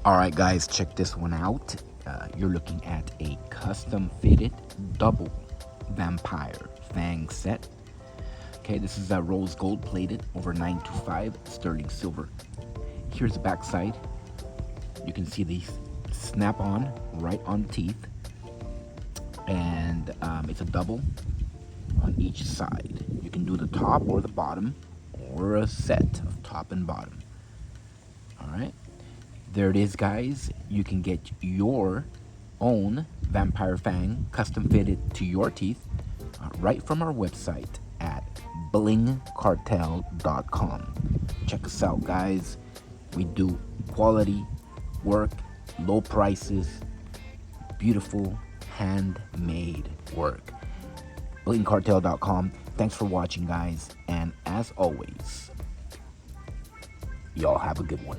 Alright guys, check this one out. You're looking at a custom fitted double vampire fang set. Okay, this is a rose gold plated over 925 sterling silver. Here's the back side. You can see these snap on right on teeth, and it's a double on each side. You can do the top or the bottom, or a set of top and bottom. Alright, there it is guys. You can get your own vampire fang custom fitted to your teeth right from our website at blingcartel.com. Check us out guys. We do quality work, low prices, beautiful handmade work. blingcartel.com. Thanks for watching guys, and as always, y'all have a good one.